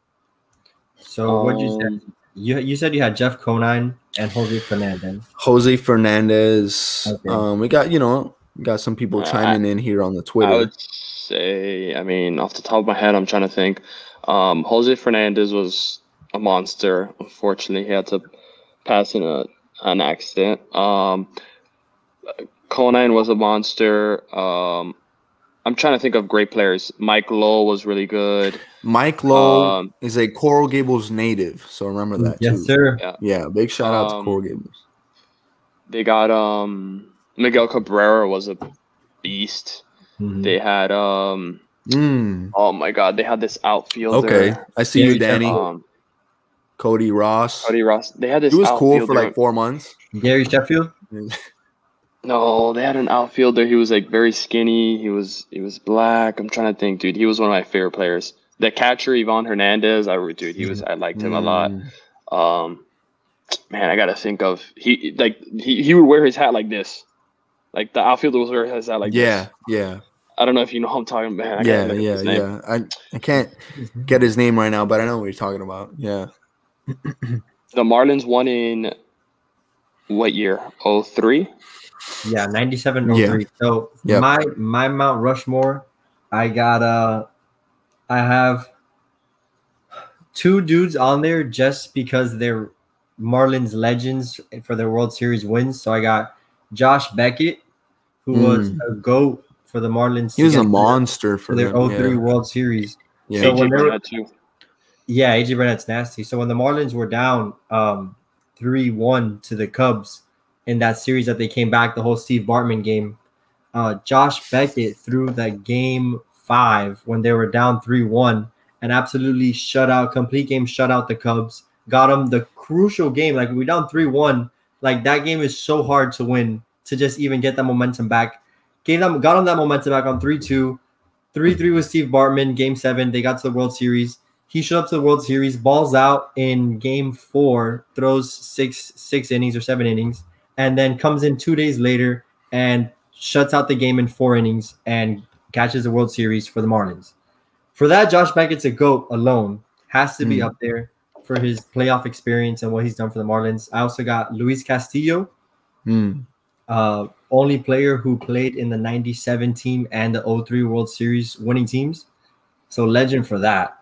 So what you said? You said you had Jeff Conine and Jose Fernandez. Jose Fernandez. Okay. We got some people chiming in here on the Twitter. I would say, off the top of my head, I'm trying to think. Jose Fernandez was a monster. Unfortunately, he had to pass in an accident. Conine was a monster. I'm trying to think of great players. Mike Lowe was really good. Mike Lowe is a Coral Gables native, so remember that too. Yes, sir. Yeah, big shout out to Coral Gables. They got Miguel Cabrera was a beast. Mm-hmm. They had oh my God, they had this outfielder. Okay, I see you, Danny. Cody Ross. They had this. He was cool for like 4 months. Gary Sheffield. No, they had an outfielder. He was like very skinny. He was black. I'm trying to think, dude. He was one of my favorite players. The catcher, Ivan Hernandez. I liked him a lot. Man, I gotta think of he would wear his hat like this. Like the outfielder was wearing his hat like this. Yeah. I don't know if you know who I'm talking about. Yeah. I can't get his name right now, but I know what you're talking about. Yeah. The Marlins won in what year? 03? Yeah, 97-03. Yeah. So my Mount Rushmore, I have 2 dudes on there just because they're Marlins legends for their World Series wins. So I got Josh Beckett, who was a GOAT for the Marlins. He was a monster for their 03 World Series. Yeah, so AJ Burnett too. Yeah, AJ Burnett's nasty. So when the Marlins were down 3-1 to the Cubs in that series that they came back, the whole Steve Bartman game, Josh Beckett threw that game 5 when they were down 3-1 and absolutely complete game shut out the Cubs. Got them the crucial game. Like, we're down 3-1. Like, that game is so hard to win, to just even get that momentum back. Got them that momentum back on 3-2. 3-3 with Steve Bartman, Game 7. They got to the World Series. He showed up to the World Series, balls out in Game 4, throws six innings or 7 innings, and then comes in 2 days later and shuts out the game in 4 innings and catches the World Series for the Marlins. For that, Josh Beckett's a GOAT alone. Has to be up there for his playoff experience and what he's done for the Marlins. I also got Luis Castillo, only player who played in the 97 team and the 03 World Series winning teams. So legend for that.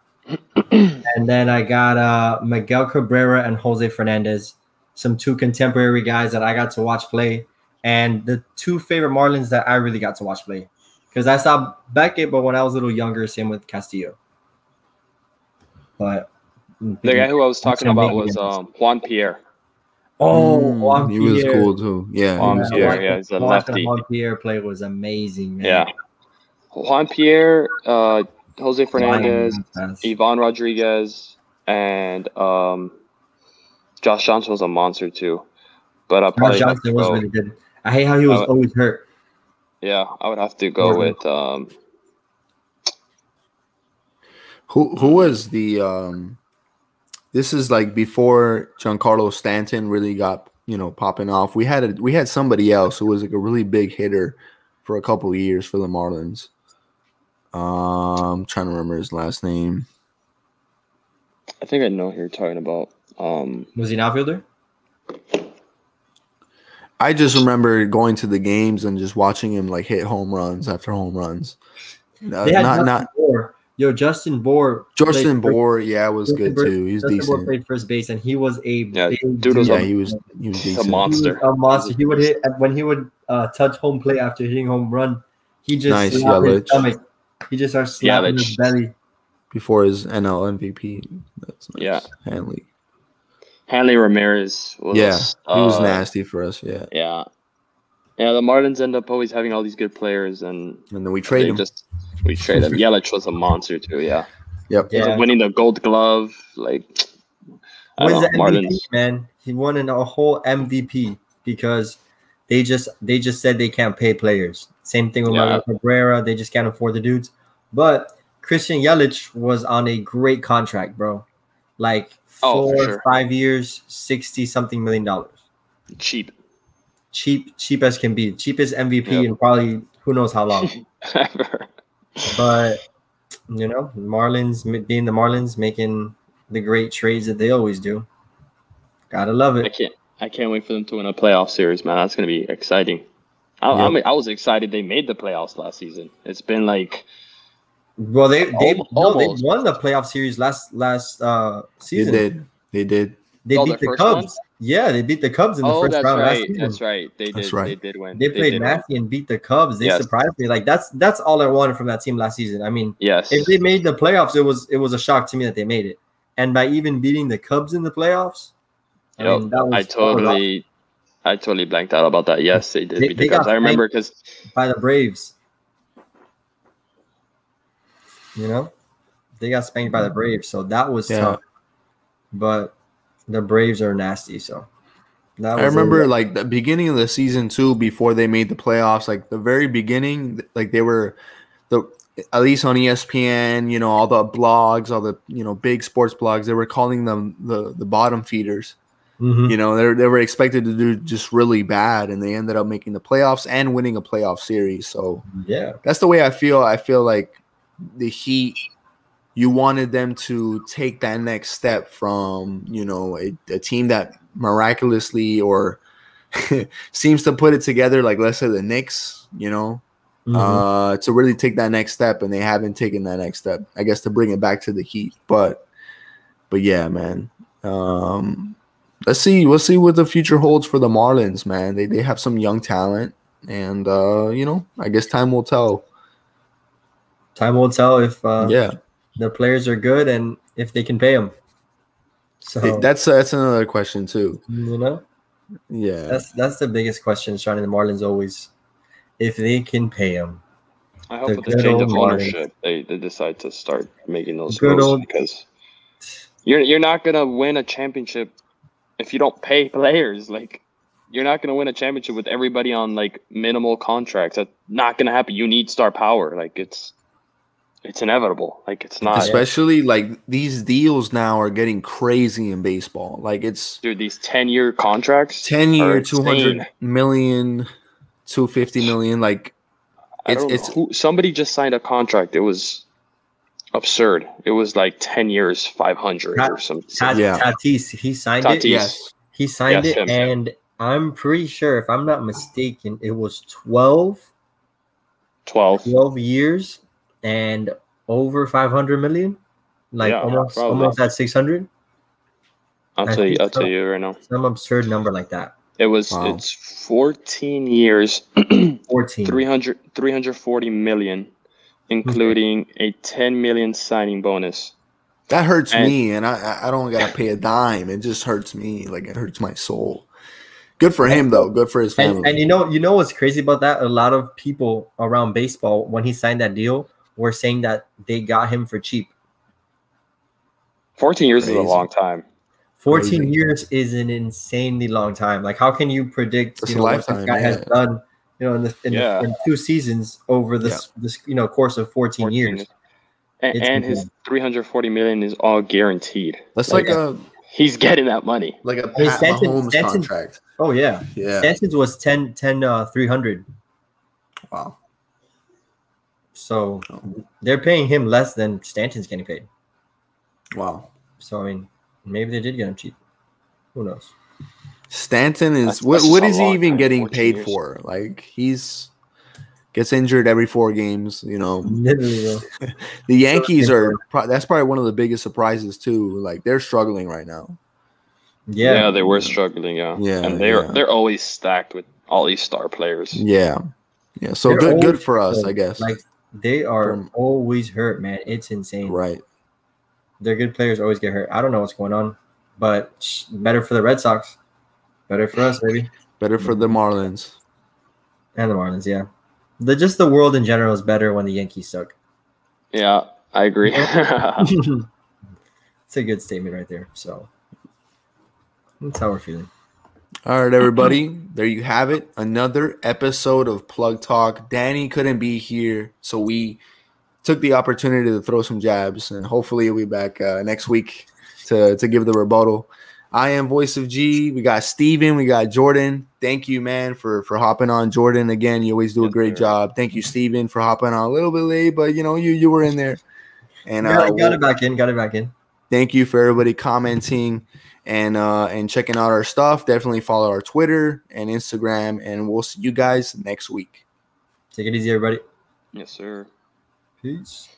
And then I got Miguel Cabrera and Jose Fernandez, some 2 contemporary guys that I got to watch play, and the 2 favorite Marlins that I really got to watch play. Because I saw Beckett, but when I was a little younger, same with Castillo. But the guy who I was talking about was Juan Pierre. Oh, Juan Pierre. He was cool too. Yeah, Juan Pierre. He's a lefty. Juan Pierre play was amazing, man. Yeah, Juan Pierre, Jose Fernandez, Ivan Rodriguez, and Josh Johnson was a monster too. But I'll probably Josh Johnson was really good. I hate how he was always hurt. Yeah, I would have to go with who was the this is like before Giancarlo Stanton really got, popping off. We had somebody else who was like a really big hitter for a couple of years for the Marlins. I'm trying to remember his last name. I think I know who you're talking about. Was he an outfielder? I just remember going to the games and just watching him like hit home runs after home runs. They had Justin Bohr. Justin Bohr. Justin Bohr, was good too. He's decent. Bohr played first base, and he was a dude. He was decent. A monster. A monster. He would hit when he would touch home plate after hitting home run. He just slapped his stomach. He just starts slapping his belly. Before his NL MVP. That's nice. Yeah. Hanley Ramirez was he was nasty for us, Yeah, the Marlins end up always having all these good players, and then we trade him. We trade him. Yelich was a monster too, Yep. Yeah. Winning the Gold Glove, like Marlins. Man, he won a whole MVP because they just said they can't pay players. Same thing with Miguel Cabrera. They just can't afford the dudes. But Christian Yelich was on a great contract, bro. Like 4 or 5 years, $60-something million. Cheap as can be. Cheapest MVP in probably who knows how long. But Marlins being the Marlins, making the great trades that they always do. Gotta love it. I can't wait for them to win a playoff series, man. That's gonna be exciting. I was excited they made the playoffs last season. It's been like, well, they won the playoff series last season. They did. They beat the Cubs. One? Yeah, they beat the Cubs in the first round last season. That's right. They did win. They played Massey and beat the Cubs. They surprised me. Like that's all I wanted from that team last season. I mean, if they made the playoffs, it was a shock to me that they made it. And by even beating the Cubs in the playoffs, I mean, that was I totally blanked out about that. Yes, they did beat the Cubs. I remember because by the Braves. They got spanked by the Braves, so that was tough. But the Braves are nasty, so I remember like the beginning of the season too, before they made the playoffs, like the very beginning, like they were at least on ESPN, all the blogs, all the big sports blogs, they were calling them the bottom feeders. Mm-hmm. They were expected to do just really bad, and they ended up making the playoffs and winning a playoff series. So that's the way I feel. I feel like the Heat, you wanted them to take that next step from, a team that miraculously or seems to put it together, like let's say the Knicks, to really take that next step, and they haven't taken that next step, I guess, to bring it back to the Heat. But yeah, man. Let's see. We'll see what the future holds for the Marlins, man. They have some young talent, and I guess time will tell. Time will tell if the players are good and if they can pay them. So that's another question too. Yeah, that's the biggest question surrounding the Marlins always, if they can pay them. I hope with the change of ownership, they decide to start making those moves, because you're not gonna win a championship if you don't pay players. Like, you're not gonna win a championship with everybody on like minimal contracts. That's not gonna happen. You need star power. Like, it's it's inevitable. Like, it's not. Especially, like, these deals now are getting crazy in baseball. Like, it's... Dude, these 10-year contracts 10-year, $200 million, $250 million. Like, I don't know. Somebody just signed a contract. It was absurd. It was like 10 years, 500 or something. Tatis, he signed it. Yes. He signed it, and I'm pretty sure, if I'm not mistaken, it was 12 years and over 500 million, like almost at 600. I'll tell you right now. Some absurd number like that. It's 14 years, 340 million, including a 10 million signing bonus. That hurts me, and I don't gotta pay a dime. It just hurts me. Like, it hurts my soul. Good for him, though. Good for his family. And you know what's crazy about that? A lot of people around baseball, when he signed that deal, were saying that they got him for cheap. 14 years is a long time. 14 years is an insanely long time. Like, how can you predict what this guy has done, in 2 seasons over this course of 14 years? And his 340 million is all guaranteed. That's he's getting that money. Like a Pat Mahomes contract. Oh, yeah. Stanton's was 300. Wow. So they're paying him less than Stanton's getting paid. Wow. So, I mean, maybe they did get him cheap. Who knows? Stanton is what is he even getting paid for? Like, he's gets injured every 4 games, Literally. The Yankees that's probably one of the biggest surprises too. Like, they're struggling right now. Yeah, they were struggling, and they're always stacked with all these star players. Yeah. So good for us, I guess. Like, they are always hurt, man. It's insane. Right. Their good players always get hurt. I don't know what's going on, but better for the Red Sox. Better for us, maybe. Better for the Marlins. And the Marlins, yeah. Just the world in general is better when the Yankees suck. Yeah, I agree. It's a good statement right there. So that's how we're feeling. All right, everybody. There you have it. Another episode of Plug Talk. Danny couldn't be here, so we took the opportunity to throw some jabs, and hopefully he'll be back next week to give the rebuttal. I am Voice of G. We got Steven. We got Jordan. Thank you, man, for hopping on. Jordan, again, you always do a great job. Thank you, Steven, for hopping on a little bit late, but, you were in there. And got it back in. Thank you for everybody commenting and checking out our stuff. Definitely follow our Twitter and Instagram, and we'll see you guys next week. Take it easy, everybody. Yes, sir. Peace.